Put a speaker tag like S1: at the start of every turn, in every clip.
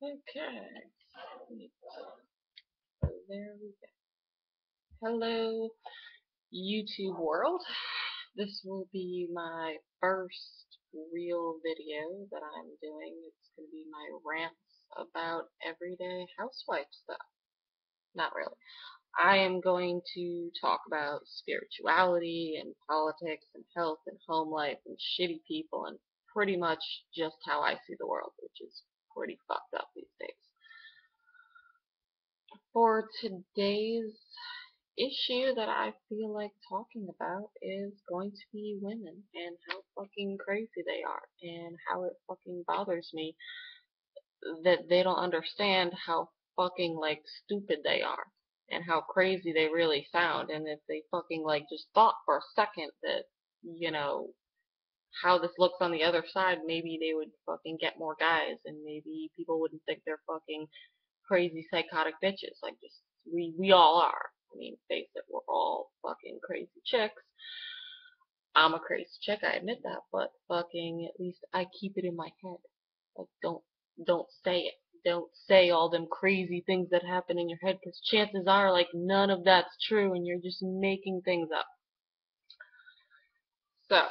S1: Okay. So there we go. Hello, YouTube world. This will be my first real video that I'm doing. It's going to be my rants about everyday housewife stuff. Not really. I am going to talk about spirituality and politics and health and home life and shitty people and pretty much just how I see the world, which is pretty fucked up these days. For today's issue that I feel like talking about is going to be women and how fucking crazy they are and how it fucking bothers me that they don't understand how fucking like stupid they are and how crazy they really sound, and if they fucking like just thought for a second that, you know, how this looks on the other side, maybe they would fucking get more guys and maybe people wouldn't think they're fucking crazy psychotic bitches. Like, just we all are. I mean, face it, we're all fucking crazy chicks. I'm a crazy chick, I admit that, but fucking at least I keep it in my head. Like, don't say it. Don't say all them crazy things that happen in your head, because chances are like none of that's true and you're just making things up. So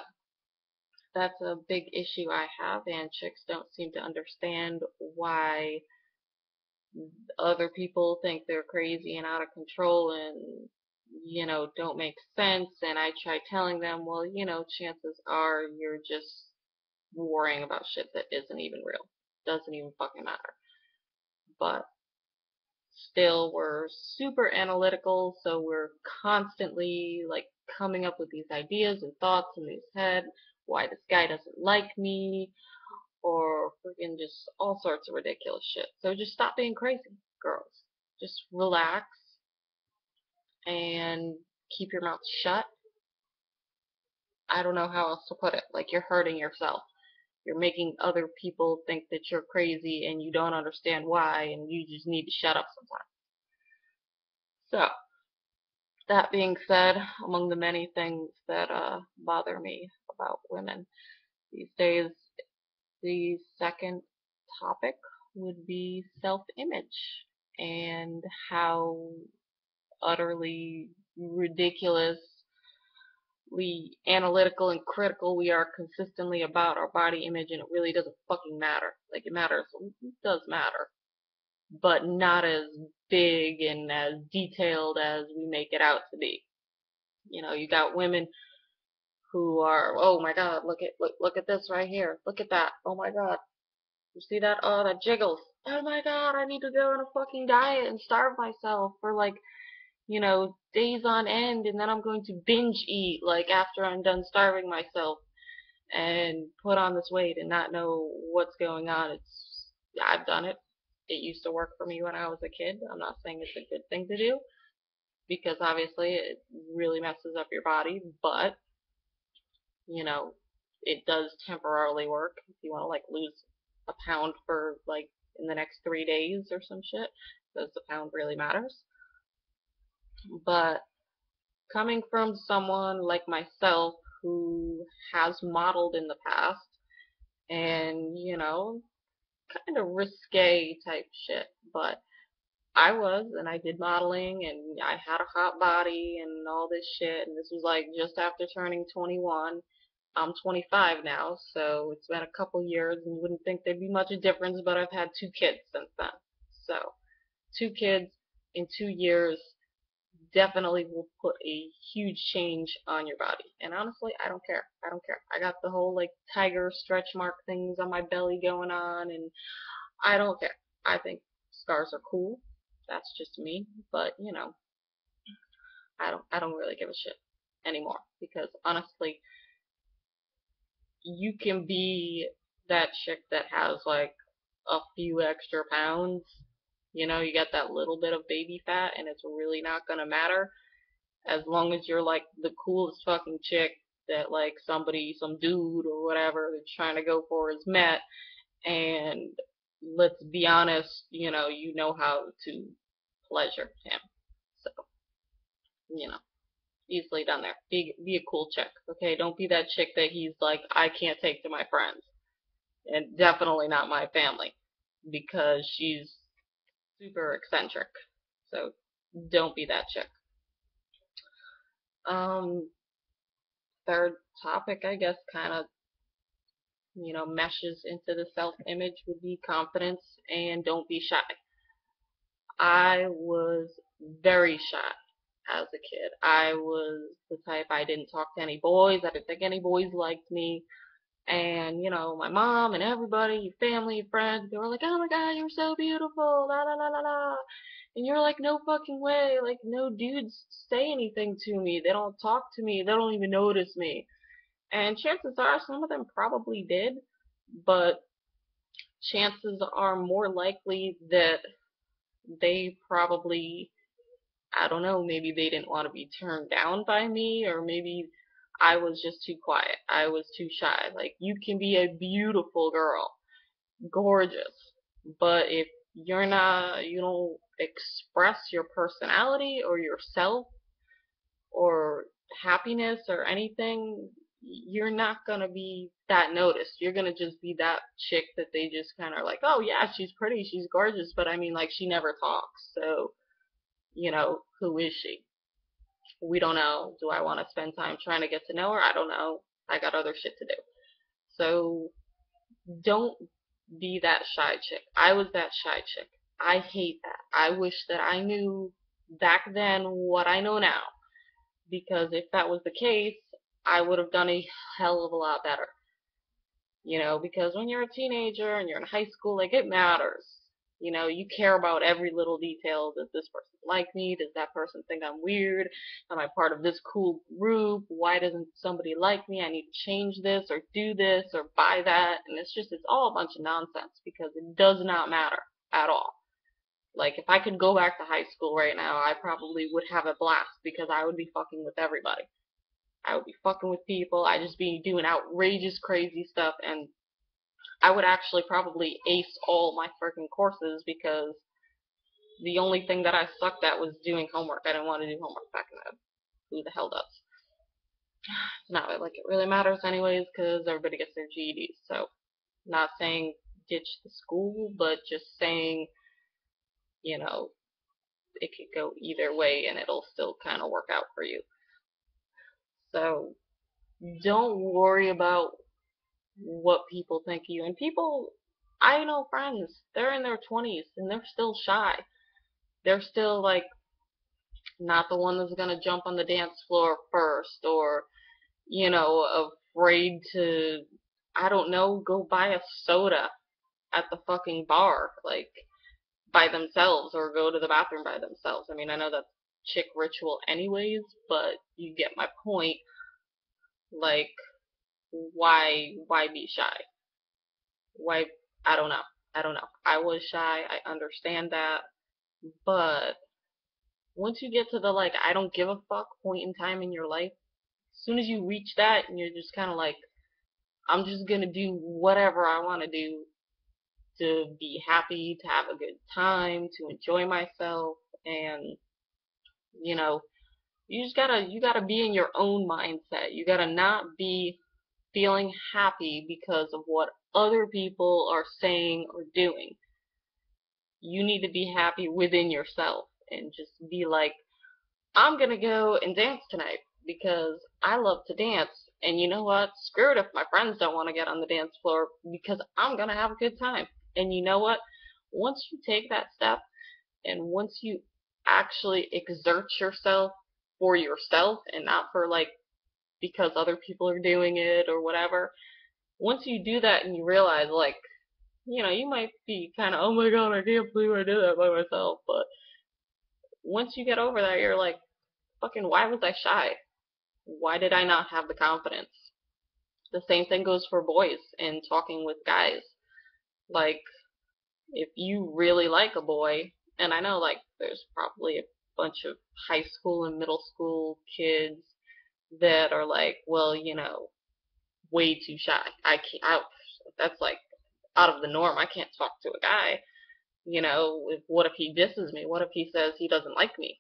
S1: that's a big issue I have, and chicks don't seem to understand why other people think they're crazy and out of control and, you know, don't make sense. And I try telling them, well, you know, chances are you're just worrying about shit that isn't even real. Doesn't even fucking matter. But still, we're super analytical, so we're constantly like coming up with these ideas and thoughts in his head. Why this guy doesn't like me, or freaking just all sorts of ridiculous shit. So just stop being crazy, girls. Just relax and keep your mouth shut. I don't know how else to put it. Like, you're hurting yourself. You're making other people think that you're crazy and you don't understand why, and you just need to shut up sometimes. So, that being said, among the many things that bother me about women these days, the second topic would be self-image and how utterly ridiculously analytical and critical we are consistently about our body image, and it really doesn't fucking matter. Like, it matters, it does matter, but not as big and as detailed as we make it out to be. You know, you got women who are, oh my god, look at this right here. Look at that. Oh my god. You see that? Oh, that jiggles. Oh my god, I need to go on a fucking diet and starve myself for like, you know, days on end, and then I'm going to binge eat like after I'm done starving myself and put on this weight and not know what's going on. I've done it. It used to work for me when I was a kid. I'm not saying it's a good thing to do because obviously it really messes up your body, but you know, it does temporarily work if you want to like lose a pound for like in the next 3 days or some shit, because the pound really matters. But coming from someone like myself who has modeled in the past and, you know, kind of risque type shit, but I was, and I did modeling, and I had a hot body and all this shit, and this was like just after turning 21. I'm 25 now, so it's been a couple years, and you wouldn't think there'd be much of a difference, but I've had 2 kids since then. So, 2 kids in 2 years definitely will put a huge change on your body. And honestly, I don't care. I don't care. I got the whole like tiger stretch mark things on my belly going on, and I don't care. I think scars are cool. That's just me, but you know, I don't really give a shit anymore because honestly, you can be that chick that has like a few extra pounds. You know, you got that little bit of baby fat and it's really not gonna matter as long as you're like the coolest fucking chick that like somebody, some dude or whatever that's trying to go for is met. And let's be honest, you know how to pleasure him. So, you know, easily done there. Be a cool chick, okay? Don't be that chick that he's like, I can't take to my friends, and definitely not my family. because she's super eccentric. So don't be that chick. Um, Third topic, I guess, kind of, meshes into the self-image would be confidence and don't be shy. I was very shy as a kid. I was the type, I didn't talk to any boys. I didn't think any boys liked me. And, my mom and everybody, your family, your friends, they were like, oh my God, you're so beautiful, la la la la la. And you're like, no fucking way. Like, no dudes say anything to me. They don't talk to me. They don't even notice me. And chances are some of them probably did, but chances are more likely that they probably, I don't know, maybe they didn't want to be turned down by me, or maybe I was just too quiet. I was too shy. Like, you can be a beautiful girl, gorgeous, but if you don't express your personality or yourself or happiness or anything, you're not gonna be that noticed. You're gonna just be that chick that they just kind of like, oh yeah, she's pretty, she's gorgeous, but I mean, like, she never talks, so, who is she? We don't know. Do I want to spend time trying to get to know her? I don't know. I got other shit to do. So don't be that shy chick. I was that shy chick. I hate that. I wish that I knew back then what I know now. Because if that was the case, I would have done a hell of a lot better. Because when you're a teenager and you're in high school, like, it matters. You care about every little detail. Does this person like me? Does that person think I'm weird? Am I part of this cool group? Why doesn't somebody like me? I need to change this or do this or buy that. And it's all a bunch of nonsense because it does not matter at all. Like, if I could go back to high school right now, I probably would have a blast because I would be fucking with everybody. I would be fucking with people. I'd just be doing outrageous, crazy stuff, and I would actually probably ace all my freaking courses because the only thing that I sucked at was doing homework. I didn't want to do homework back then. Who the hell does? Not like it really matters anyways because everybody gets their GEDs. So, not saying ditch the school, but just saying, you know, it could go either way and it'll still kind of work out for you. So, don't worry about what people think of you. And people, I know friends, they're in their 20s and they're still shy. They're still like not the one that's gonna jump on the dance floor first, or afraid to, I don't know, go buy a soda at the fucking bar, like, by themselves, or go to the bathroom by themselves. I mean, I know that's chick ritual anyways, but you get my point. Like, why be shy? Why? I don't know. I don't know. I was shy. I understand that. But once you get to the, like, I don't give a fuck point in time in your life, as soon as you reach that and you're just kind of like, I'm just gonna do whatever I want to do to be happy, to have a good time, to enjoy myself, and you know, you gotta be in your own mindset. You gotta not be feeling happy because of what other people are saying or doing. You need to be happy within yourself and just be like, I'm gonna go and dance tonight because I love to dance. And you know what? Screw it if my friends don't want to get on the dance floor because I'm gonna have a good time. And you know what? Once you take that step and once you actually exert yourself for yourself and not for, like, because other people are doing it or whatever, once you do that and you realize, like, you might be kind of, oh my God, I can't believe I did that by myself. But once you get over that, you're like, fucking, why was I shy? Why did I not have the confidence? The same thing goes for boys and talking with guys. Like, if you really like a boy, and I know, like, there's probably a bunch of high school and middle school kids that are like, well, way too shy. That's like out of the norm. I can't talk to a guy. What if he disses me? What if he says he doesn't like me?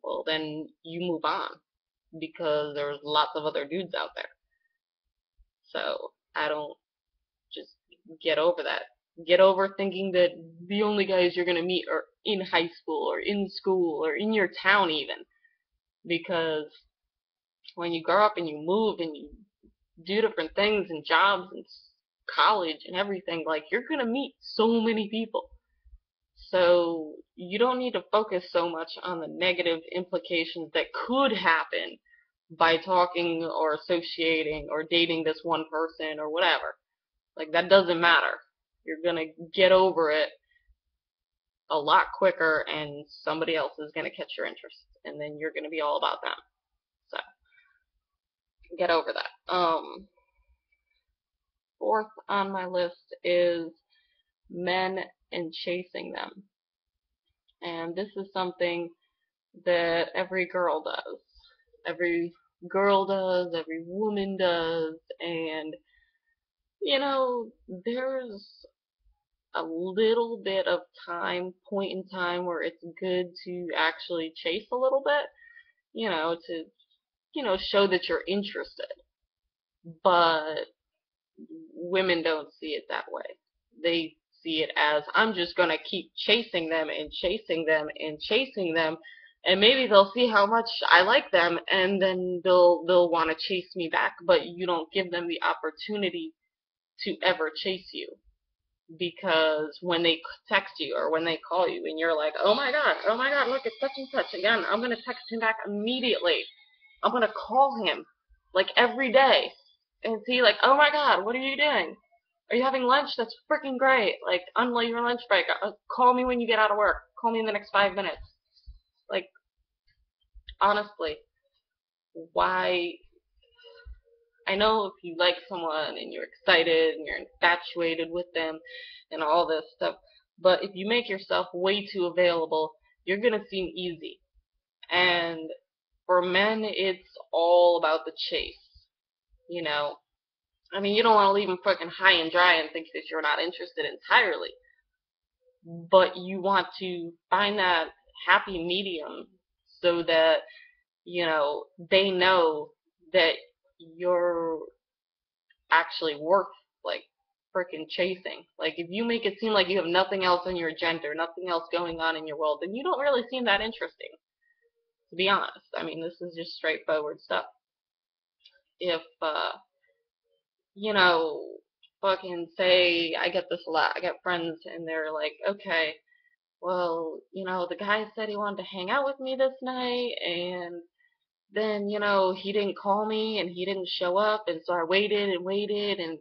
S1: Well, then you move on because there's lots of other dudes out there. So I don't, just get over that. Get over thinking that the only guys you're going to meet are in high school or in school or in your town even. Because when you grow up and you move and you do different things and jobs and college and everything, like, you're going to meet so many people. So you don't need to focus so much on the negative implications that could happen by talking or associating or dating this one person or whatever. Like, that doesn't matter. You're gonna get over it a lot quicker, and somebody else is gonna catch your interest, and then you're gonna be all about them. So get over that. Fourth on my list is men and chasing them. And this is something that every girl does. Every girl does, every woman does, and there's a little bit of point in time where it's good to actually chase a little bit, to, show that you're interested. But women don't see it that way. They see it as, I'm just gonna keep chasing them and chasing them and chasing them, and maybe they'll see how much I like them, and then they'll want to chase me back. But you don't give them the opportunity to ever chase you, because when they text you or when they call you and you're like, oh my god, look, it's such and such again, I'm gonna text him back immediately. I'm gonna call him like every day and see, like, oh my god, what are you doing? Are you having lunch? That's freaking great. Like, on your lunch break, call me when you get out of work. Call me in the next 5 minutes. Like, honestly, why? I know if you like someone and you're excited and you're infatuated with them and all this stuff, but if you make yourself way too available, you're gonna seem easy. And for men, it's all about the chase. You know, I mean, you don't want to leave them fucking high and dry and think that you're not interested entirely, but you want to find that happy medium so that, they know that you're actually worth, like, freaking chasing. Like, if you make it seem like you have nothing else on your agenda or nothing else going on in your world, then you don't really seem that interesting, to be honest. I mean, this is just straightforward stuff. If, you know, fucking say, I get this a lot. I get friends and they're like, okay, well, the guy said he wanted to hang out with me this night, and then, he didn't call me and he didn't show up, and so I waited and waited, and,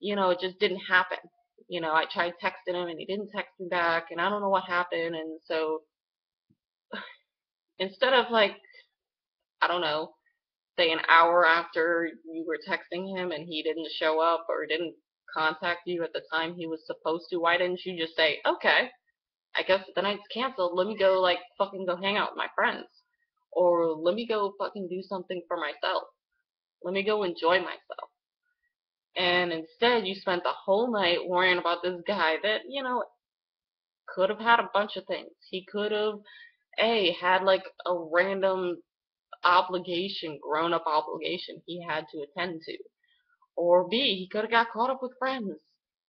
S1: it just didn't happen. I tried texting him and he didn't text me back, and I don't know what happened, and so instead of, like, I don't know, say an hour after you were texting him and he didn't show up or didn't contact you at the time he was supposed to, why didn't you just say, okay, I guess the night's canceled, let me go, like, fucking go hang out with my friends. Or let me go fucking do something for myself. Let me go enjoy myself. And instead, you spent the whole night worrying about this guy that, could have had a bunch of things. He could have, A, had, like, a random obligation, grown up obligation he had to attend to. Or B, he could have got caught up with friends,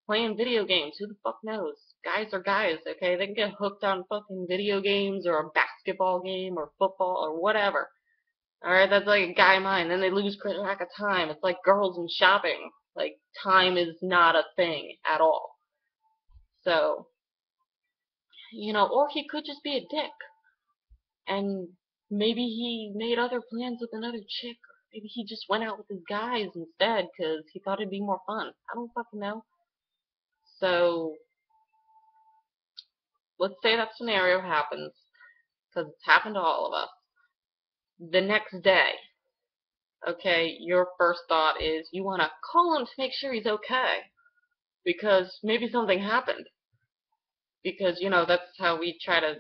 S1: playing video games. Who the fuck knows? Guys are guys, okay? They can get hooked on fucking video games or a basketball game or football or whatever. Alright, that's like a guy mind. Then they lose track of time. It's like girls and shopping. Like, time is not a thing at all. So, or he could just be a dick. And maybe he made other plans with another chick. Or maybe he just went out with his guys instead because he thought it'd be more fun. I don't fucking know. So, let's say that scenario happens, because it's happened to all of us. The next day, okay, your first thought is you want to call him to make sure he's okay, because maybe something happened. Because, that's how we try to,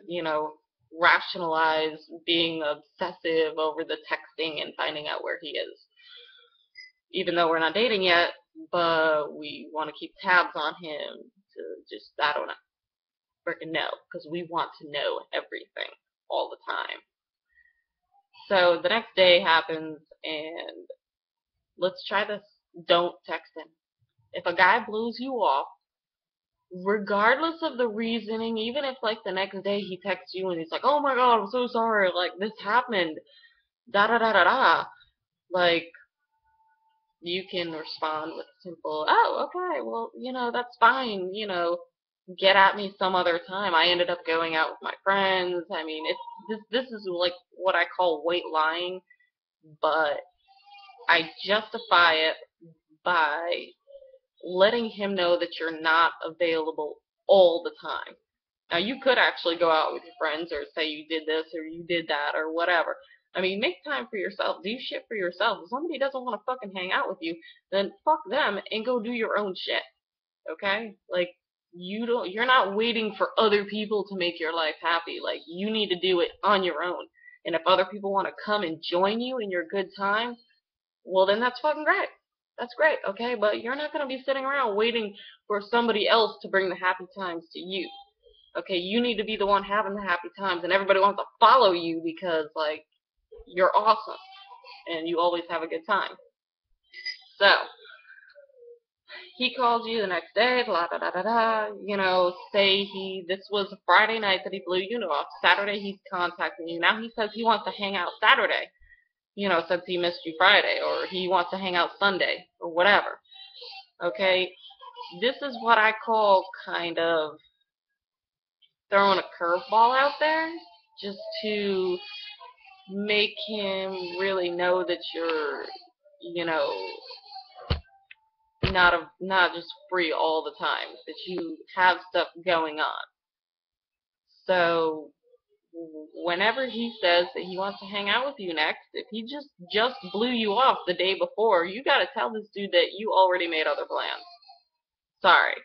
S1: rationalize being obsessive over the texting and finding out where he is. Even though we're not dating yet, but we want to keep tabs on him to just, I don't know, freaking know, because we want to know everything all the time. So the next day happens, and let's try this. Don't text him. If a guy blows you off, regardless of the reasoning, even if like the next day he texts you and he's like, "Oh my God, I'm so sorry, like this happened, da da da da da," like you can respond with a simple, "Oh, okay, well, that's fine, get at me some other time. I ended up going out with my friends." I mean, it's this is like what I call white lying, but I justify it by letting him know that you're not available all the time. Now, you could actually go out with your friends or say you did this or you did that or whatever. I mean, make time for yourself. Do shit for yourself. If somebody doesn't want to fucking hang out with you, then fuck them and go do your own shit. Okay? Like, you're not waiting for other people to make your life happy. Like, you need to do it on your own. And if other people want to come and join you in your good time, well, then that's fucking great. That's great, okay? But you're not going to be sitting around waiting for somebody else to bring the happy times to you. Okay, you need to be the one having the happy times, and everybody wants to follow you because, like, you're awesome and you always have a good time. So, he calls you the next day, blah, da, da, da, da, say this was a Friday night that he blew you off. Saturday he's contacting you. Now he says he wants to hang out Saturday, since he missed you Friday, or he wants to hang out Sunday, or whatever. Okay, this is what I call kind of throwing a curveball out there, just to make him really know that you're, you know, not just free all the time, that you have stuff going on. So whenever he says that he wants to hang out with you next, if he just blew you off the day before, you got to tell this dude that you already made other plans. Sorry,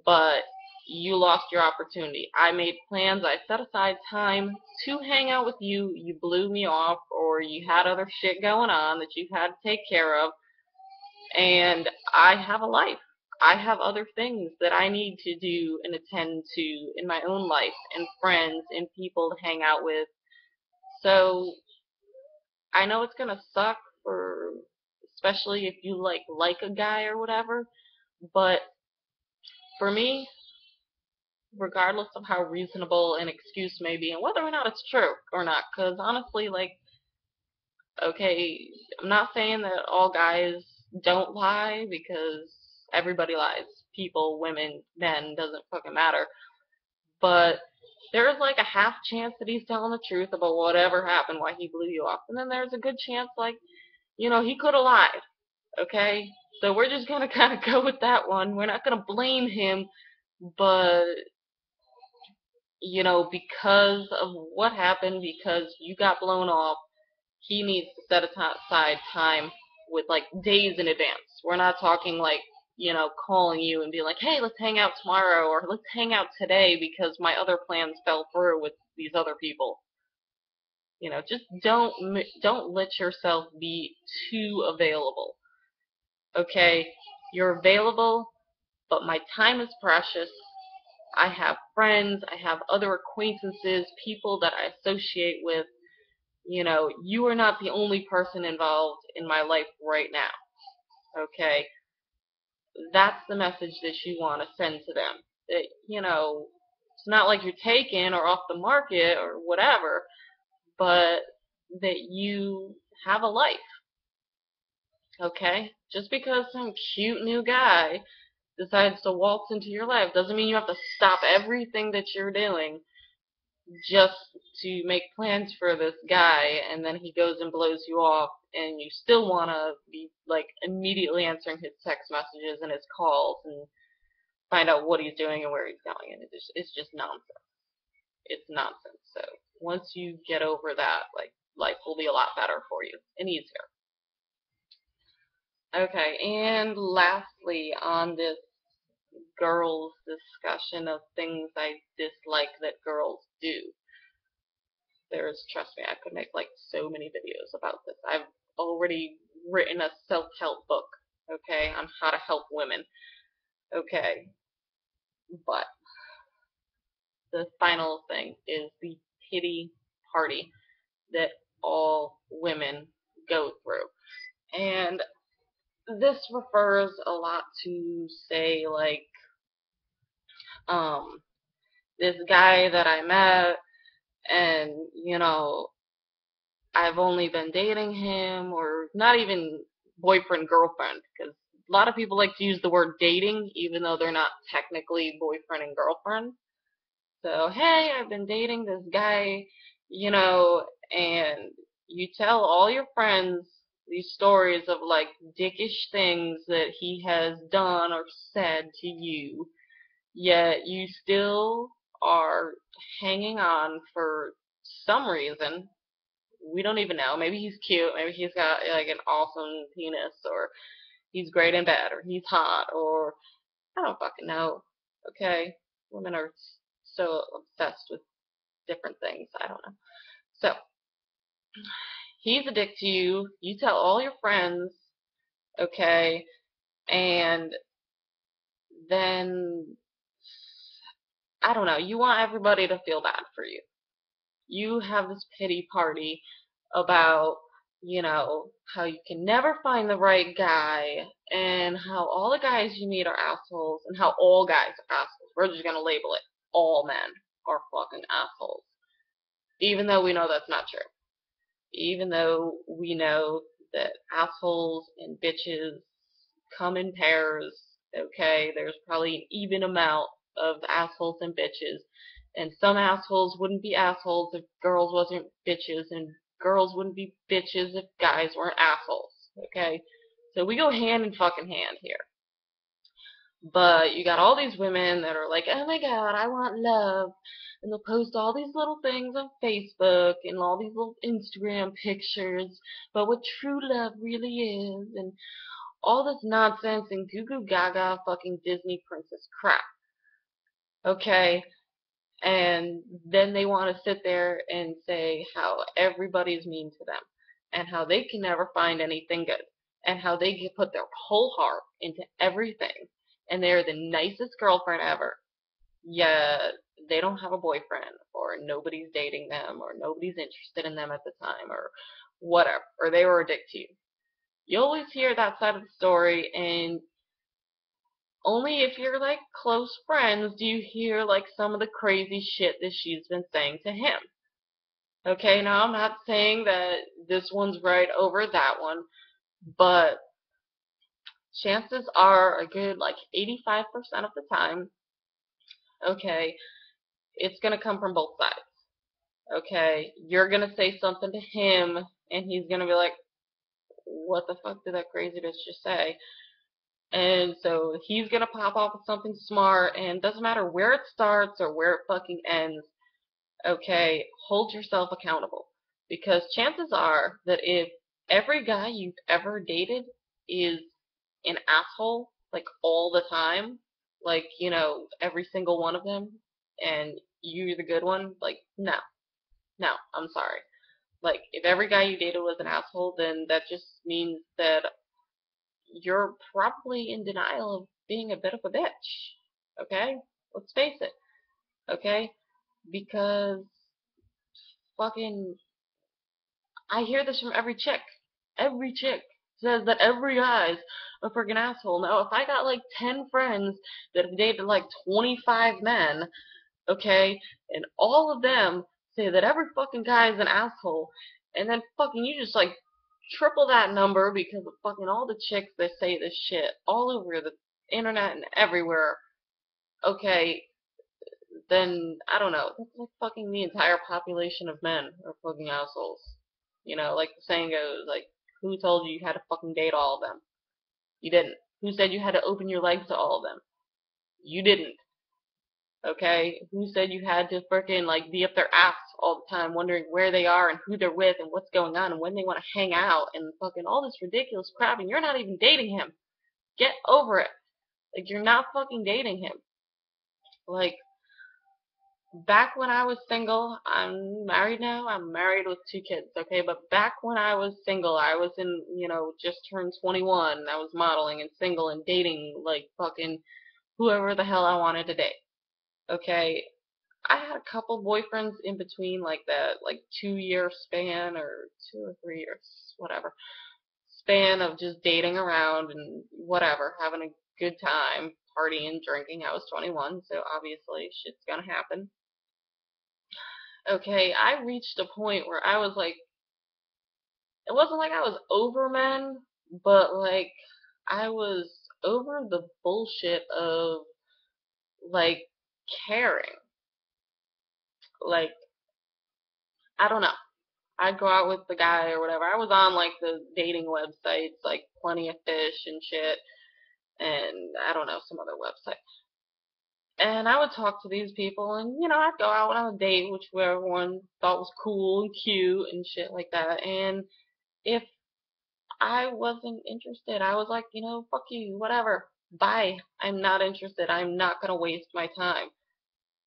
S1: but you lost your opportunity. I made plans. I set aside time to hang out with you. You blew me off, or you had other shit going on that you had to take care of, and I have a life. I have other things that I need to do and attend to in my own life, and friends and people to hang out with. So I know it's gonna suck for, especially if you like a guy or whatever, but for me, regardless of how reasonable an excuse may be and whether or not it's true or not, because honestly, like, okay, I'm not saying that all guys don't lie, because everybody lies. People, women, men, doesn't fucking matter. But there's like a half chance that he's telling the truth about whatever happened, why he blew you off. And then there's a good chance, like, he could have lied. Okay? So we're just gonna kind of go with that one. We're not gonna blame him, but because of what happened, because you got blown off, he needs to set aside time with like days in advance. We're not talking like, calling you and being like, hey, let's hang out tomorrow, or let's hang out today because my other plans fell through with these other people. Just don't let yourself be too available. Okay? You're available, but my time is precious. I have friends, I have other acquaintances, people that I associate with. You are not the only person involved in my life right now. Okay? That's the message that you want to send to them. That, it's not like you're taken or off the market or whatever, but that you have a life. Okay? Just because some cute new guy decides to waltz into your life doesn't mean you have to stop everything that you're doing just to make plans for this guy, and then he goes and blows you off, and you still want to be like immediately answering his text messages and his calls and find out what he's doing and where he's going. And it's just nonsense. It's nonsense. So once you get over that, like, life will be a lot better for you and easier. Okay, and lastly, on this girls discussion of things I dislike that girls do, trust me, I could make like so many videos about this. I've already written a self-help book, okay, on how to help women, okay, but the final thing is the pity party that all women go through. And this refers a lot to, say, like, Um, this guy that I met, and, I've only been dating him, or not even boyfriend, girlfriend, because a lot of people like to use the word dating, even though they're not technically boyfriend and girlfriend. So, hey, I've been dating this guy, and you tell all your friends these stories of like dickish things that he has done or said to you, yet you still are hanging on for some reason. We don't even know. Maybe he's cute. Maybe he's got like an awesome penis, or he's great in bed, or he's hot, or I don't fucking know. Okay, women are so obsessed with different things. I don't know. So he's a dick to you. You tell all your friends, okay, and then I don't know. You want everybody to feel bad for you. You have this pity party about, how you can never find the right guy, and how all the guys you meet are assholes, and how all guys are assholes. We're just gonna label it. All men are fucking assholes. Even though we know that's not true. Even though we know that assholes and bitches come in pairs, okay? There's probably an even amount of assholes and bitches. And some assholes wouldn't be assholes if girls wasn't bitches, and girls wouldn't be bitches if guys weren't assholes, okay? So we go hand in fucking hand here. But you got all these women that are like, oh my god, I want love. And they'll post all these little things on Facebook and all these little Instagram pictures about what true love really is, and all this nonsense and goo goo gaga fucking Disney princess crap. Okay? And then they want to sit there and say how everybody's mean to them, and how they can never find anything good, and how they can put their whole heart into everything, and they're the nicest girlfriend ever, yet they don't have a boyfriend, or nobody's dating them, or nobody's interested in them at the time, or whatever, or they were a dick to you. You always hear that side of the story, and only if you're like close friends do you hear like some of the crazy shit that she's been saying to him. Okay, now I'm not saying that this one's right over that one, but chances are a good like 85% of the time, okay, it's gonna come from both sides. Okay, you're gonna say something to him, and he's gonna be like, what the fuck did that crazy bitch just say? And so he's gonna pop off with something smart, and it doesn't matter where it starts or where it fucking ends, okay, hold yourself accountable. Because chances are that if every guy you've ever dated is an asshole, like all the time, like, every single one of them, and you're the good one, like, no, no, I'm sorry. Like, if every guy you dated was an asshole, then that just means that you're probably in denial of being a bit of a bitch. Okay? Let's face it. Okay? Because fucking, I hear this from every chick. Every chick says that every guy's a freaking asshole. Now, if I got like 10 friends that have dated like 25 men, okay, and all of them say that every fucking guy is an asshole, and then fucking you just like triple that number because of fucking all the chicks that say this shit all over the internet and everywhere, okay, then I don't know. That's like fucking the entire population of men are fucking assholes. Like the saying goes, like, who told you you had to fucking date all of them? You didn't. Who said you had to open your legs to all of them? You didn't. Okay? Who said you had to freaking like be up their ass all the time wondering where they are and who they're with and what's going on and when they want to hang out and fucking all this ridiculous crap, and you're not even dating him. Get over it. Like, you're not fucking dating him. Like, back when I was single, I'm married now. I'm married with 2 kids, okay? But back when I was single, I was in, just turned 21. I was modeling and single and dating, like, fucking whoever the hell I wanted to date, okay? I had a couple boyfriends in between, like, that, like, 2-year span, or 2 or 3 years, whatever, span of just dating around and whatever, having a good time, partying, drinking. I was 21, so obviously shit's gonna happen. Okay, I reached a point where I was like, it wasn't like I was over men, but like I was over the bullshit of like caring. Like, I don't know. I'd go out with the guy or whatever. I was on like the dating websites, like Plenty of Fish and shit, and I don't know, some other website. And I would talk to these people, and I'd go out on a date, which everyone thought was cool and cute and shit like that. And if I wasn't interested, I was like, fuck you, whatever, bye. I'm not interested. I'm not gonna waste my time.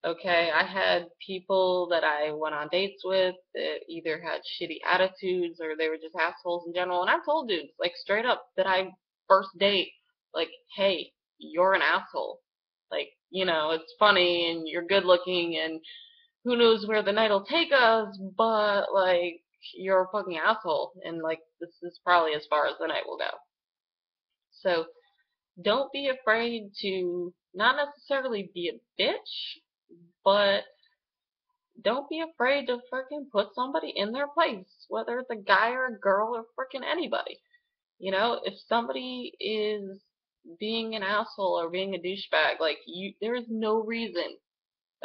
S1: Okay, I had people that I went on dates with that either had shitty attitudes or they were just assholes in general. And I told dudes, like straight up, that I first date, like, hey, you're an asshole. Like, it's funny and you're good looking and who knows where the night will take us, but like, you're a fucking asshole. And like, this is probably as far as the night will go. So don't be afraid to not necessarily be a bitch, but don't be afraid to freaking put somebody in their place, whether it's a guy or a girl or freaking anybody. If somebody is being an asshole or being a douchebag, like there is no reason,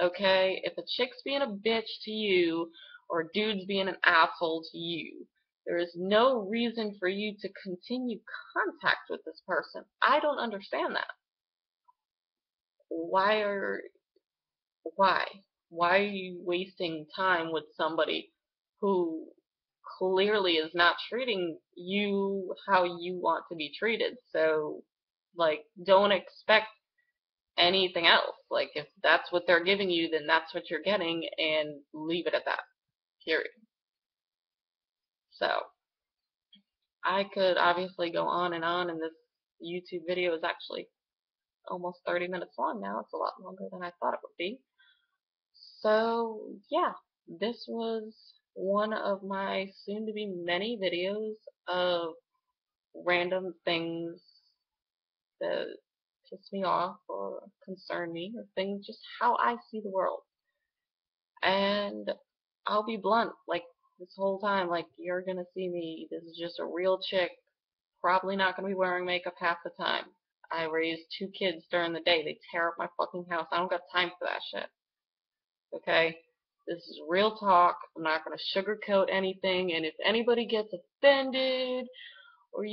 S1: okay? If a chick's being a bitch to you or a dude's being an asshole to you, there is no reason for you to continue contact with this person. I don't understand that. Why are Why? Why are you wasting time with somebody who clearly is not treating you how you want to be treated? So, like, don't expect anything else. Like, if that's what they're giving you, then that's what you're getting, and leave it at that. Period. So, I could obviously go on, and this YouTube video is actually almost 30 minutes long now. It's a lot longer than I thought it would be. So, yeah, this was one of my soon-to-be many videos of random things that piss me off or concern me, or things just how I see the world. And I'll be blunt, like this whole time, like you're gonna see me, this is just a real chick, probably not gonna be wearing makeup half the time. I raised 2 kids during the day, they tear up my fucking house, I don't got time for that shit. Okay? This is real talk. I'm not going to sugarcoat anything. And if anybody gets offended or,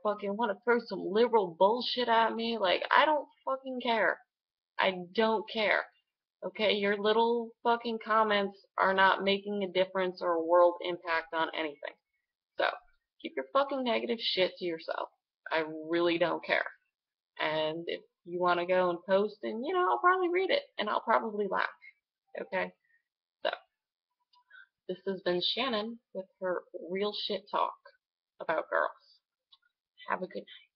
S1: fucking want to throw some liberal bullshit at me, like, I don't fucking care. I don't care. Okay? Your little fucking comments are not making a difference or a world impact on anything. So, keep your fucking negative shit to yourself. I really don't care. And if you want to go and post, and, I'll probably read it. And I'll probably laugh. Okay? So, this has been Shannon with her real shit talk about girls. Have a good night.